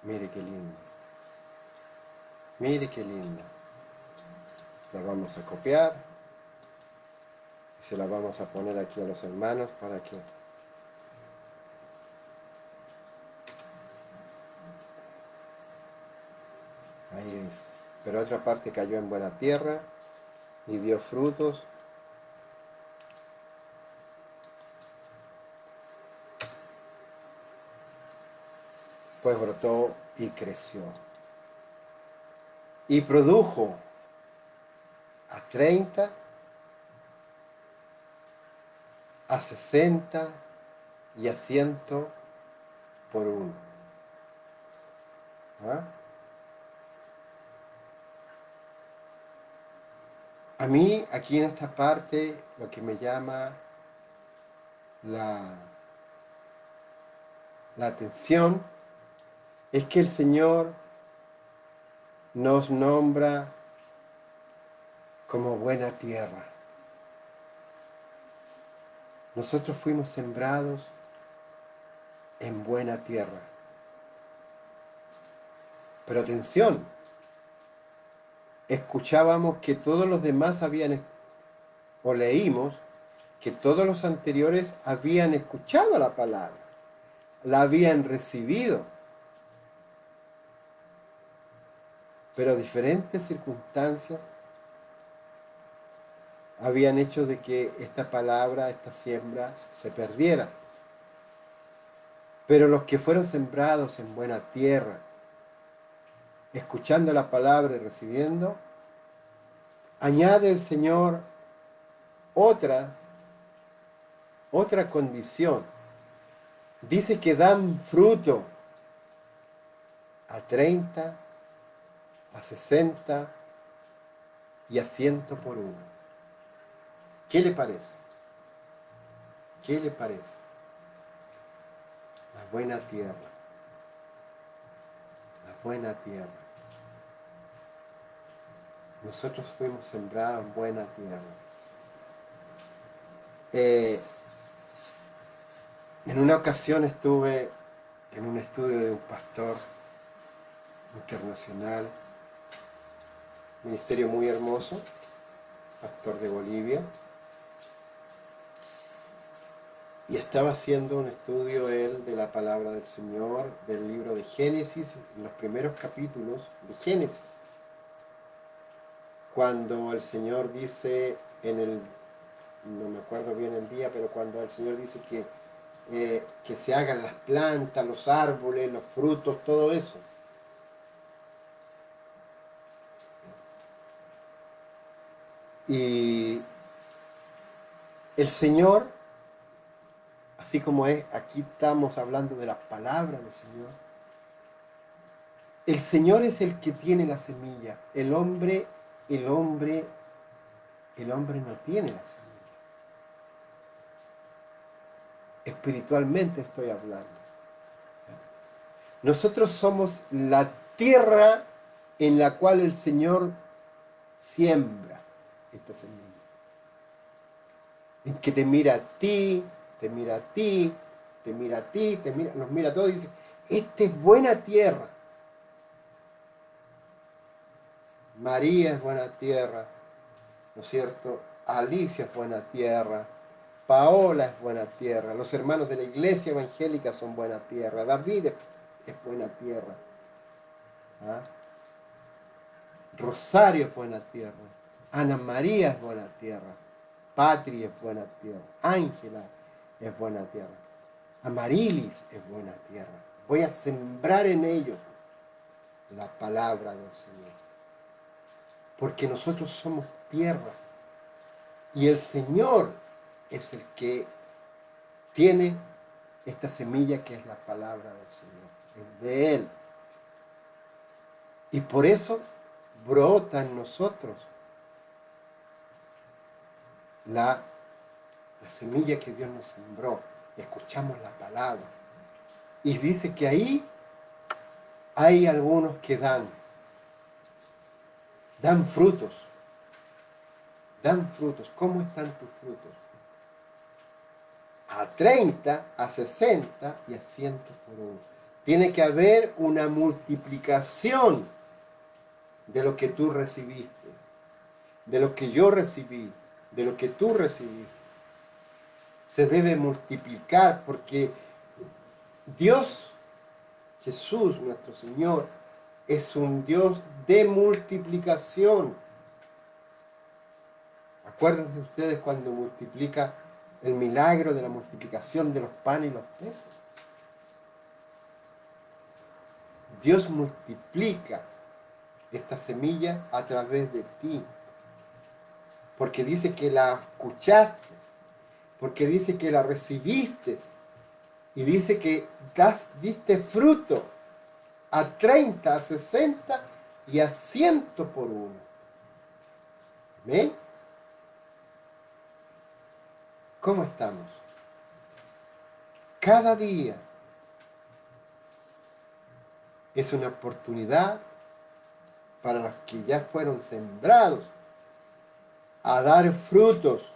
Mire qué lindo. Mire qué lindo. La vamos a copiar y se la vamos a poner aquí a los hermanos para que ahí es. Pero otra parte cayó en buena tierra y dio frutos. Pues brotó y creció. Y produjo a 30, a 60 y a 100 por uno. ¿Ah? A mí, aquí en esta parte, lo que me llama la atención es que el Señor nos nombra como buena tierra. Nosotros fuimos sembrados en buena tierra. Pero atención, escuchábamos que todos los demás o leímos que todos los anteriores habían escuchado la palabra, la habían recibido, pero diferentes circunstancias habían hecho de que esta palabra, esta siembra, se perdiera. Pero los que fueron sembrados en buena tierra, escuchando la palabra y recibiendo, añade el Señor otra condición. Dice que dan fruto a 30, a 60 y a 100 por uno. ¿Qué le parece? ¿Qué le parece? La buena tierra. La buena tierra. Nosotros fuimos sembrados en buena tierra. En una ocasión estuve en un estudio de un pastor internacional, ministerio muy hermoso, pastor de Bolivia, y estaba haciendo un estudio él de la palabra del Señor, del libro de Génesis, en los primeros capítulos de Génesis, cuando el Señor dice no me acuerdo bien el día, pero cuando el Señor dice que se hagan las plantas, los árboles, los frutos, todo eso. Y el Señor, así como es, aquí estamos hablando de las palabras del Señor, el Señor es el que tiene la semilla. El hombre no tiene la semilla. Espiritualmente estoy hablando. Nosotros somos la tierra en la cual el Señor siembra esta semilla. En que te mira a ti, te mira a ti, te mira a ti, nos mira a todos y dice, esta es buena tierra. María es buena tierra, ¿no es cierto? Alicia es buena tierra, Paola es buena tierra, los hermanos de la iglesia evangélica son buena tierra, David es buena tierra, ¿ah? Rosario es buena tierra, Ana María es buena tierra, Patri es buena tierra, Ángela es buena tierra, Amarilis es buena tierra. Voy a sembrar en ellos la palabra del Señor, porque nosotros somos tierra y el Señor es el que tiene esta semilla que es la palabra del Señor, es de Él. Y por eso brota en nosotros la semilla que Dios nos sembró. Escuchamos la palabra. Y dice que ahí hay algunos que dan frutos. Dan frutos. ¿Cómo están tus frutos? A 30, a 60 y a 100 por uno. Tiene que haber una multiplicación de lo que tú recibiste, de lo que yo recibí, de lo que tú recibiste. Se debe multiplicar porque Dios, Jesús, nuestro Señor, es un Dios de multiplicación. Acuérdense ustedes cuando multiplica el milagro de la multiplicación de los panes y los peces. Dios multiplica esta semilla a través de ti. Porque dice que la escuchaste, porque dice que la recibiste, y dice que diste fruto a 30, a 60 y a 100 por uno. ¿Amén? ¿Cómo estamos? Cada día es una oportunidad para los que ya fueron sembrados a dar frutos,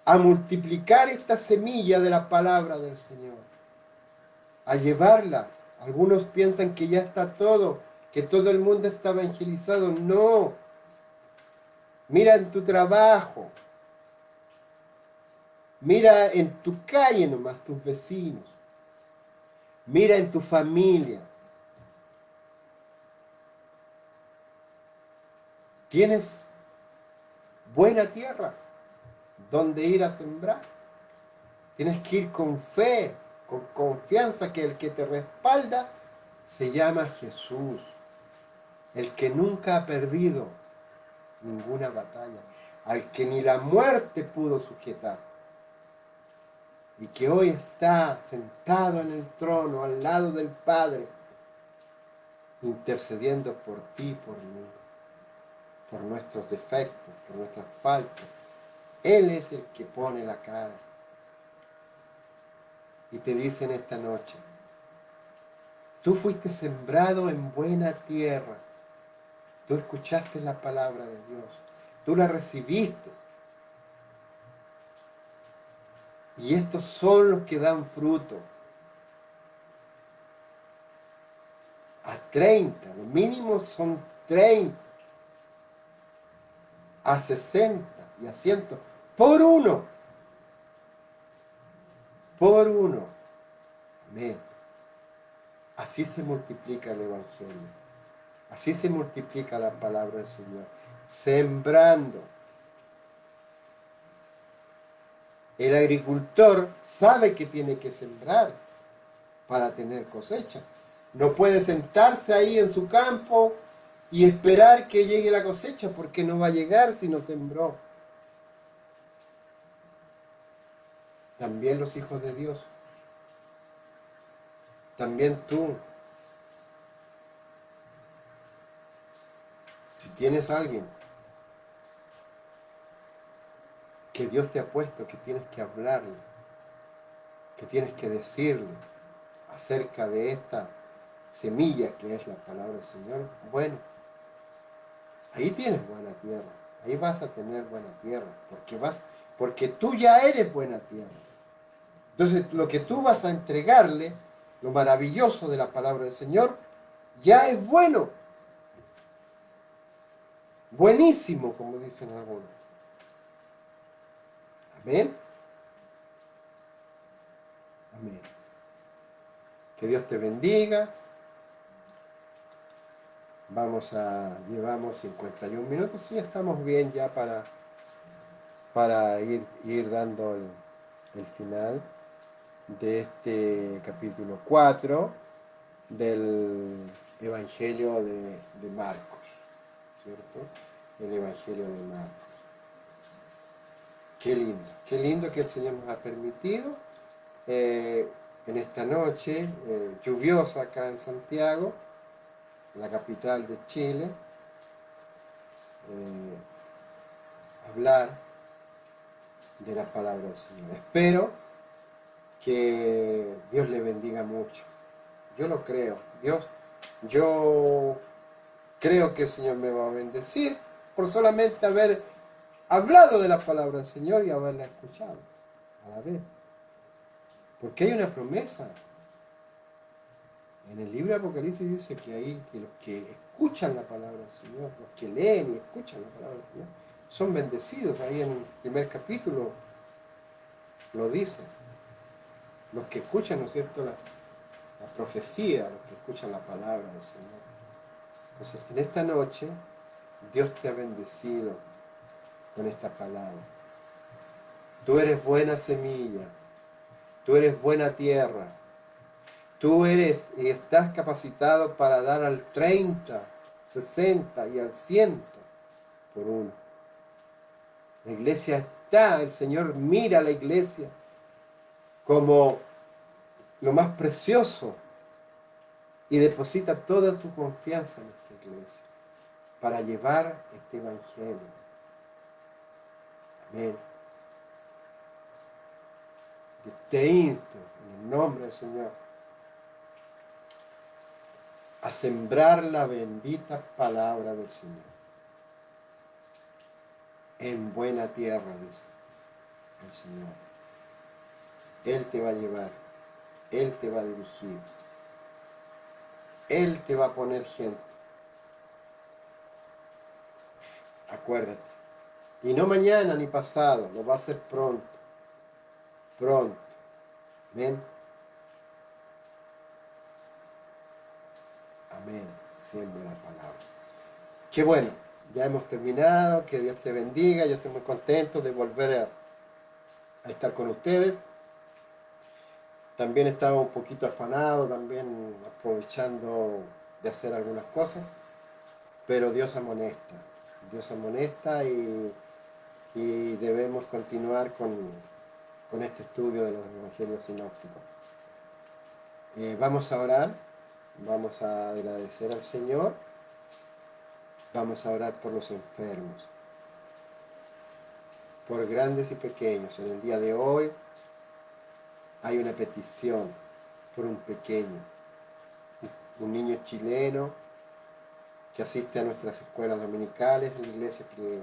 a multiplicar esta semilla de la palabra del Señor, a llevarla. Algunos piensan que ya está todo, que todo el mundo está evangelizado. No. Mira en tu trabajo, mira en tu calle nomás, tus vecinos, mira en tu familia. ¿Tienes buena tierra donde ir a sembrar? Tienes que ir con fe, con confianza, que el que te respalda se llama Jesús, el que nunca ha perdido ninguna batalla, al que ni la muerte pudo sujetar, y que hoy está sentado en el trono al lado del Padre, intercediendo por ti, por mí, por nuestros defectos, por nuestras faltas. Él es el que pone la cara. Y te dice en esta noche, tú fuiste sembrado en buena tierra, tú escuchaste la palabra de Dios, tú la recibiste. Y estos son los que dan fruto. A 30, lo mínimo son 30, a 60 y a 100, por uno. Por uno. Amén. Así se multiplica el Evangelio. Así se multiplica la palabra del Señor. Sembrando. El agricultor sabe que tiene que sembrar para tener cosecha. No puede sentarse ahí en su campo y esperar que llegue la cosecha, porque no va a llegar si no sembró. También los hijos de Dios. También tú. Si tienes a alguien que Dios te ha puesto, que tienes que hablarle, que tienes que decirle acerca de esta semilla que es la palabra del Señor, bueno, ahí tienes buena tierra, ahí vas a tener buena tierra, porque tú ya eres buena tierra. Entonces, lo que tú vas a entregarle, lo maravilloso de la palabra del Señor, ya es bueno, buenísimo, como dicen algunos. Amén. Amén. Que Dios te bendiga. Llevamos 51 minutos, sí, estamos bien ya para ir dando el final de este capítulo 4 del Evangelio de Marcos, ¿cierto? El Evangelio de Marcos. Qué lindo que el Señor nos ha permitido en esta noche lluviosa acá en Santiago, la capital de Chile, hablar de la palabra del Señor. Espero que Dios le bendiga mucho. Yo lo creo. Yo creo que el Señor me va a bendecir por solamente haber hablado de la palabra del Señor y haberla escuchado a la vez. Porque hay una promesa. En el libro de Apocalipsis dice que los que escuchan la palabra del Señor, los que leen y escuchan la palabra del Señor, son bendecidos. Ahí en el primer capítulo lo dice. Los que escuchan, ¿no es cierto?, la profecía, los que escuchan la palabra del Señor. Entonces, en esta noche, Dios te ha bendecido con esta palabra. Tú eres buena semilla, tú eres buena tierra, tú eres y estás capacitado para dar al 30, 60 y al 100 por uno. La iglesia está, el Señor mira a la iglesia como lo más precioso y deposita toda su confianza en esta iglesia para llevar este evangelio. Amén. Yo te insto en el nombre del Señor a sembrar la bendita palabra del Señor en buena tierra, dice el Señor. Él te va a llevar, Él te va a dirigir, Él te va a poner gente. Acuérdate. Y no mañana ni pasado, lo va a hacer pronto. Pronto. Amén. Amén. Siempre la palabra. Qué bueno. Ya hemos terminado. Que Dios te bendiga. Yo estoy muy contento de volver a estar con ustedes. También estaba un poquito afanado, también aprovechando de hacer algunas cosas. Pero Dios amonesta. Dios amonesta y debemos continuar con este estudio de los evangelios sinópticos. Vamos a orar, vamos a agradecer al Señor, vamos a orar por los enfermos, por grandes y pequeños. En el día de hoy hay una petición por un pequeño, un niño chileno que asiste a nuestras escuelas dominicales, la iglesia que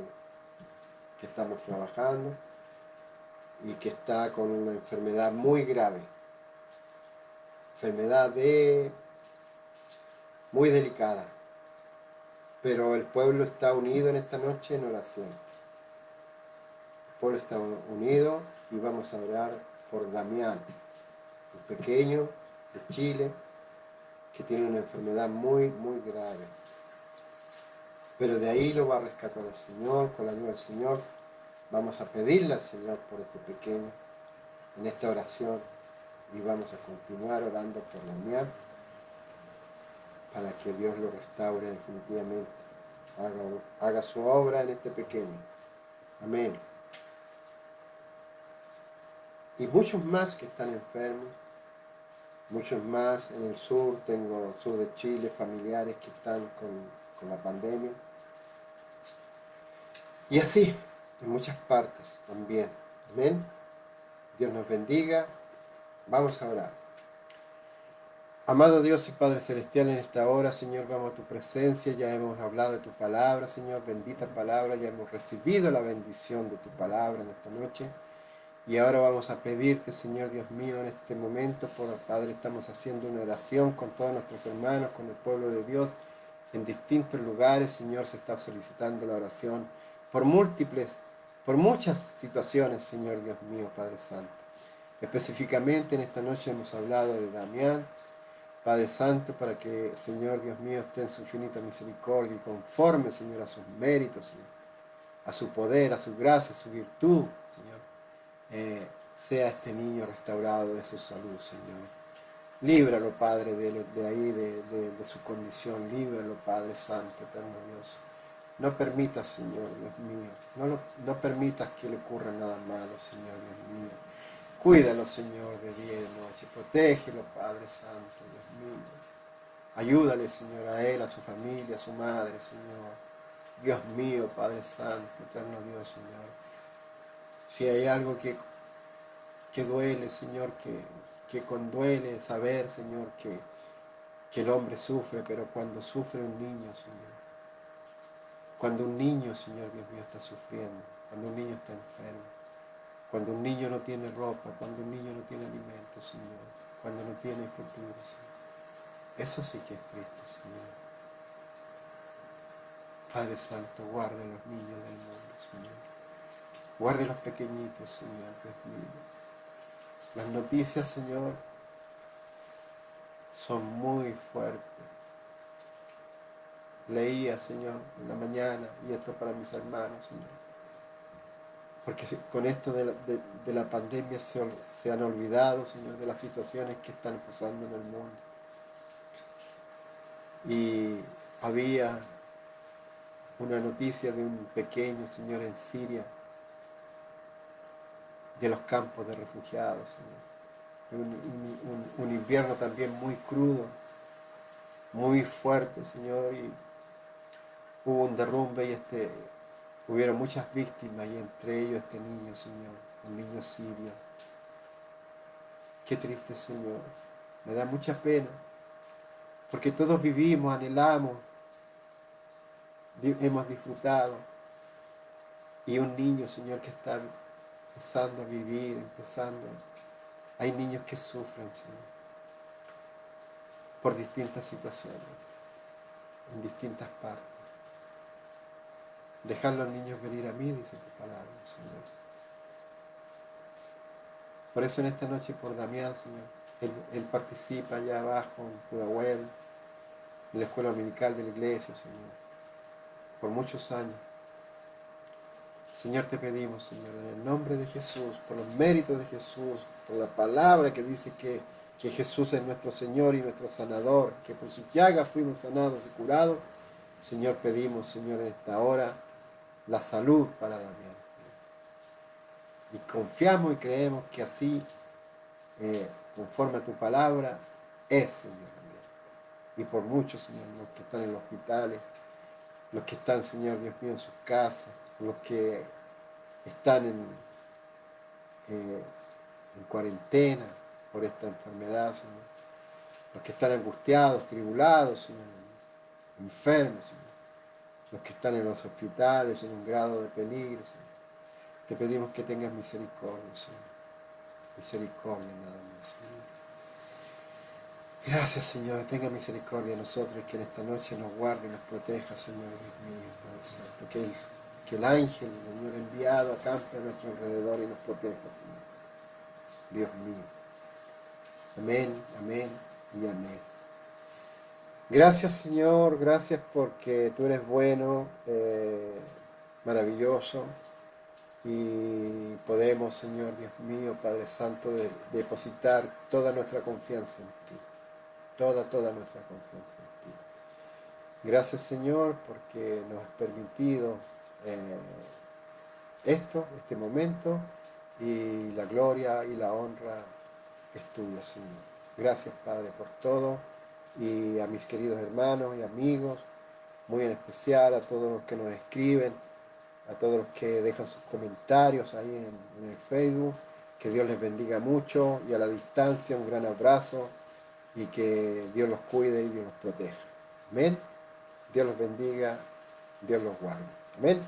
estamos trabajando, y que está con una enfermedad muy grave, enfermedad muy delicada, pero el pueblo está unido en esta noche en oración. El pueblo está unido y vamos a orar por Damián, el pequeño de Chile, que tiene una enfermedad muy, muy grave. Pero de ahí lo va a rescatar el Señor, con la ayuda del Señor. Vamos a pedirle al Señor por este pequeño en esta oración y vamos a continuar orando por Damián para que Dios lo restaure definitivamente, haga su obra en este pequeño. Amén. Y muchos más que están enfermos, muchos más en el sur, tengo sur de Chile, familiares que están con la pandemia. Y así, en muchas partes también. Amén. Dios nos bendiga. Vamos a orar. Amado Dios y Padre Celestial, en esta hora, Señor, vamos a tu presencia. Ya hemos hablado de tu palabra, Señor, bendita palabra. Ya hemos recibido la bendición de tu palabra en esta noche. Y ahora vamos a pedirte, Señor Dios mío, en este momento, Padre, estamos haciendo una oración con todos nuestros hermanos, con el pueblo de Dios, en distintos lugares, Señor, se está solicitando la oración por muchas situaciones, Señor Dios mío, Padre Santo. Específicamente en esta noche hemos hablado de Damián, Padre Santo, para que, Señor Dios mío, esté en su infinita misericordia y conforme, Señor, a sus méritos, Señor, a su poder, a su gracia, a su virtud, Señor. Sea este niño restaurado de su salud, Señor. Líbralo, Padre, de ahí, de su condición. Líbralo, Padre Santo, eterno Dios. No permitas, Señor, Dios mío, no permitas que le ocurra nada malo, Señor, Dios mío. Cuídalo, Señor, de día y de noche. Protégelo, Padre Santo, Dios mío. Ayúdale, Señor, a él, a su familia, a su madre, Señor. Dios mío, Padre Santo, eterno Dios, Señor. Si hay algo que duele, Señor, que conduele saber, Señor, que el hombre sufre, pero cuando sufre un niño, Señor, cuando un niño, Señor Dios mío, está sufriendo, cuando un niño está enfermo, cuando un niño no tiene ropa, cuando un niño no tiene alimento, Señor, cuando no tiene futuro, Señor, eso sí que es triste, Señor. Padre Santo, guarde a los niños del mundo, Señor. Guarde a los pequeñitos, Señor, Dios mío. Las noticias, Señor, son muy fuertes. Leía, Señor, en la mañana, y esto para mis hermanos, Señor, porque con esto de la pandemia se han olvidado, Señor, de las situaciones que están pasando en el mundo. Y había una noticia de un pequeño, Señor, en Siria, de los campos de refugiados, Señor. Un invierno también muy crudo, muy fuerte, Señor, y hubo un derrumbe y hubieron muchas víctimas, y entre ellos este niño, Señor, un niño sirio. Qué triste, Señor. Me da mucha pena, porque todos vivimos, anhelamos, hemos disfrutado. Y un niño, Señor, que está empezando a vivir, empezando. Hay niños que sufren, Señor, por distintas situaciones, en distintas partes. Dejar a los niños venir a mí, dice tu palabra, Señor. Por eso en esta noche, por Damián, Señor, él participa allá abajo en Pudahuel, en la escuela dominical de la iglesia, Señor, por muchos años. Señor, te pedimos, Señor, en el nombre de Jesús, por los méritos de Jesús, por la palabra que dice que Jesús es nuestro Señor y nuestro sanador, que por sus llagas fuimos sanados y curados. Señor, pedimos, Señor, en esta hora la salud para Damián. Y confiamos y creemos que así, conforme a tu palabra, es, Señor, Damián. Y por muchos, Señor, los que están en los hospitales, los que están, Señor, Dios mío, en sus casas, los que están en cuarentena por esta enfermedad, Señor. Los que están angustiados, tribulados, Señor, enfermos, Señor. Los que están en los hospitales en un grado de peligro, Señor. Te pedimos que tengas misericordia, Señor. Misericordia nada más, Señor. Gracias, Señor. Tenga misericordia de nosotros y que en esta noche nos guarde y nos proteja, Señor, Dios mío, Padre Santo. Que el ángel, Señor, enviado acampe a nuestro alrededor y nos proteja, Señor. Dios mío. Amén, amén y amén. Gracias, Señor, gracias porque tú eres bueno, maravilloso, y podemos, Señor, Dios mío, Padre Santo, depositar toda nuestra confianza en ti, toda nuestra confianza en ti. Gracias, Señor, porque nos has permitido este momento, y la gloria y la honra es tuya, Señor. Gracias, Padre, por todo, y a mis queridos hermanos y amigos, muy en especial a todos los que nos escriben, a todos los que dejan sus comentarios ahí en el Facebook. Que Dios les bendiga mucho, y a la distancia un gran abrazo, y que Dios los cuide y Dios los proteja. Amén. Dios los bendiga, Dios los guarde. Amén.